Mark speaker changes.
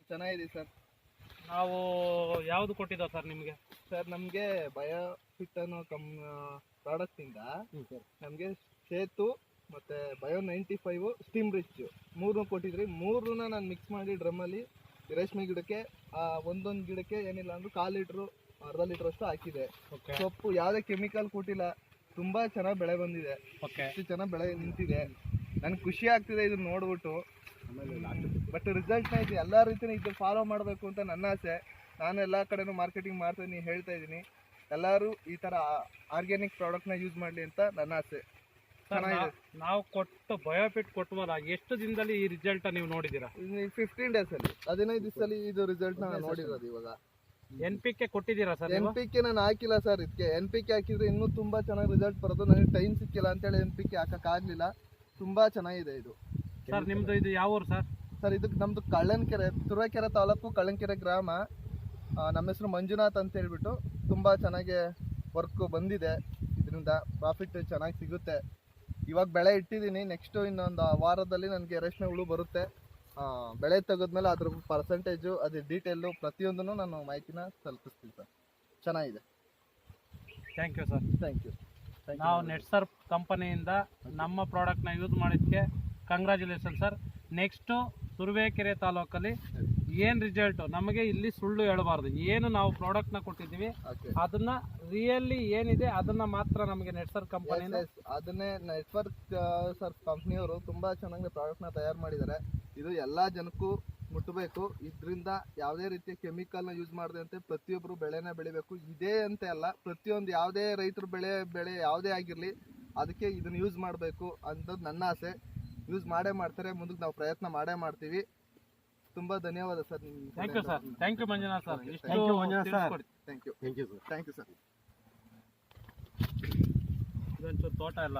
Speaker 1: ಚೆನ್ನಾಗಿದೆ ಸರ್.
Speaker 2: ನಾವು ಯಾವುದು ಕೊಟ್ಟಿದ್ದಾವೆ ಸರ್ ನಿಮಗೆ?
Speaker 1: ಸರ್ ನಮಗೆ ಬಯೋಫಿಟ್ ಅನ್ನೋ ಪ್ರಾಡಕ್ಟಿಂದ ನಮಗೆ ಸೇತು ಮತ್ತು ಬಯೋ 95 ಸ್ಟೀಮ್ ರಿಚ್ ಮೂರನ್ನೂ ಕೊಟ್ಟಿದ್ರಿ. ಮೂರನ್ನ ನಾನು ಮಿಕ್ಸ್ ಮಾಡಿ ಡ್ರಮ್ಮಲ್ಲಿ ರೇಷ್ಮೆ ಗಿಡಕ್ಕೆ ಒಂದೊಂದು ಗಿಡಕ್ಕೆ ಏನಿಲ್ಲ ಅಂದ್ರೂ 1/4 ಲೀಟ್ರು ಅರ್ಧ ಲೀಟ್ರ್ ಅಷ್ಟು ಹಾಕಿದೆ. ಸೊಪ್ಪು ಯಾವುದೇ ಕೆಮಿಕಲ್ ಕೊಟ್ಟಿಲ್ಲ. ತುಂಬ ಚೆನ್ನಾಗಿ ಬೆಳೆ ಬಂದಿದೆ. ಅಷ್ಟು ಚೆನ್ನಾಗಿ ಬೆಳೆ ನಿಂತಿದೆ. ನನಗೆ ಖುಷಿ ಆಗ್ತಿದೆ ಇದನ್ನ ನೋಡ್ಬಿಟ್ಟು. ಬಟ್ ರಿಸಲ್ಟ್ನ ಇದು ಎಲ್ಲ ರೀತಿಯೂ ಇದು ಫಾಲೋ ಮಾಡಬೇಕು ಅಂತ ನನ್ನ ಆಸೆ. ನಾನು ಎಲ್ಲ ಕಡೆನೂ ಮಾರ್ಕೆಟಿಂಗ್ ಮಾಡ್ತಾಯಿದ್ದೀನಿ, ಹೇಳ್ತಾ ಇದ್ದೀನಿ. ಎಲ್ಲರೂ ಈ ಥರ ಆರ್ಗ್ಯಾನಿಕ್ ಪ್ರಾಡಕ್ಟ್ನ ಯೂಸ್ ಮಾಡಲಿ ಅಂತ ನನ್ನ ಆಸೆ. ಚೆನ್ನಾಗಿದೆ.
Speaker 2: ನಾವು ಕೊಟ್ಟು ಬಯೋಫಿಟ್ ಕೊಟ್ಟವಲ್ಲ, ಎಷ್ಟು ದಿನದಲ್ಲಿ ಈ ರಿಸಲ್ಟ್ ನೀವು ನೋಡಿದ್ದೀರಾ?
Speaker 1: 15 ಡೇಸಲ್ಲಿ 15 ದಿವಸದಲ್ಲಿ ಇದು ರಿಸಲ್ಟ್ನ ನೋಡಿರೋದು. ಇವಾಗ
Speaker 2: NPK ಕೊಟ್ಟಿದ್ದೀರಾ ಸರ್?
Speaker 1: NPK ನಾನು ಹಾಕಿಲ್ಲ ಸರ್. ಇದಕ್ಕೆ NPK ಹಾಕಿದ್ರೆ ಇನ್ನೂ ತುಂಬ ಚೆನ್ನಾಗಿ ರಿಸಲ್ಟ್ ಬರೋದು. ನನಗೆ ಟೈಮ್ ಸಿಕ್ಕಿಲ್ಲ ಅಂತೇಳಿ NPK ಹಾಕೋಕ್ಕಾಗಲಿಲ್ಲ. ತುಂಬ ಚೆನ್ನಾಗಿದೆ ಇದು.
Speaker 2: ಸರ್ ನಿಮ್ಮದು ಇದು ಯಾವ ಊರು ಸರ್?
Speaker 1: ಸರ್ ಇದಕ್ಕೆ ನಮ್ಮದು ಕಳ್ಳನಕೆರೆ, ತುರುವೇಕೆರೆ ತಾಲೂಕು, ಕಳ್ಳನಕೆರೆ ಗ್ರಾಮ. ನಮ್ಮ ಹೆಸರು ಮಂಜುನಾಥ್ ಅಂತ ಹೇಳ್ಬಿಟ್ಟು. ತುಂಬ ಚೆನ್ನಾಗಿ ವರ್ಕ್ ಬಂದಿದೆ. ಇದರಿಂದ ಪ್ರಾಫಿಟ್ ಚೆನ್ನಾಗಿ ಸಿಗುತ್ತೆ. ಇವಾಗ ಬೆಳೆ ಇಟ್ಟಿದ್ದೀನಿ. ನೆಕ್ಸ್ಟು ಇನ್ನೊಂದು ವಾರದಲ್ಲಿ ನನಗೆ ರೇಷ್ಮೆ ಹುಳು ಬರುತ್ತೆ. ಬೆಳೆ ತೆಗೆದ್ಮೇಲೆ ಅದ್ರ ಪರ್ಸೆಂಟೇಜು, ಅದ್ರ ಡೀಟೇಲು ಪ್ರತಿಯೊಂದನ್ನು ನಾನು ಮಾಹಿತಿನ ತಲುಪಿಸ್ತೀನಿ ಸರ್. ಚೆನ್ನಾಗಿದೆ.
Speaker 2: Thank you sir.
Speaker 1: Thank you.
Speaker 2: ನಾವು ನೆಟ್ಸರ್ಪ್ ಕಂಪನಿಯಿಂದ ನಮ್ಮ ಪ್ರಾಡಕ್ಟ್ನ ಯೂಸ್ ಮಾಡಿದ್ದಕ್ಕೆ ಕಂಗ್ರ್ಯಾಚುಲೇಷನ್ ಸರ್. ನೆಕ್ಸ್ಟು ತುರುವೇಕೆರೆ ತಾಲೂಕಲ್ಲಿ ಏನು ರಿಸಲ್ಟು, ನಮಗೆ ಇಲ್ಲಿ ಸುಳ್ಳು ಹೇಳಬಾರ್ದು. ಏನು ನಾವು ಪ್ರಾಡಕ್ಟ್ನ ಕೊಟ್ಟಿದ್ದೀವಿ ಅದನ್ನ ರಿಯಲಿ ಏನಿದೆ ಅದನ್ನ ಮಾತ್ರ ನಮಗೆ ನೆಟ್ಸರ್ಪ್ ಕಂಪನಿಯಿಂದ
Speaker 1: ಅದನ್ನೇ ನೆಟ್ವರ್ಕ್ ಸರ್ ಕಂಪ್ನಿಯವರು ತುಂಬ ಚೆನ್ನಾಗಿ ಪ್ರಾಡಕ್ಟ್ನ ತಯಾರು ಮಾಡಿದ್ದಾರೆ. ಇದು ಎಲ್ಲ ಜನಕ್ಕೂ ಮುಟ್ಟಬೇಕು. ಇದರಿಂದ ಯಾವುದೇ ರೀತಿಯ ಕೆಮಿಕಲ್ನ ಯೂಸ್ ಮಾಡದಂತೆ ಪ್ರತಿಯೊಬ್ಬರು ಬೆಳೆನ ಬೆಳಿಬೇಕು. ಇದೇ ಅಂತ ಅಲ್ಲ, ಪ್ರತಿಯೊಂದು ಯಾವುದೇ ರೈತರು ಬೆಳೆ ಯಾವುದೇ ಆಗಿರಲಿ ಅದಕ್ಕೆ ಇದನ್ನು ಯೂಸ್ ಮಾಡಬೇಕು ಅನ್ನೋದು ನನ್ನ ಆಸೆ. ಯೂಸ್ ಮಾಡೇ ಮಾಡ್ತಾರೆ. ಮುಂದಕ್ಕೆ ನಾವು ಪ್ರಯತ್ನ ಮಾಡೇ ಮಾಡ್ತೀವಿ. ತುಂಬ ಧನ್ಯವಾದ sir.
Speaker 2: Thank you sir. Thank you Manjunath sir.
Speaker 1: Thank you sir.
Speaker 2: ಇದೊಂಚೂರು ತೋಟ ಎಲ್ಲ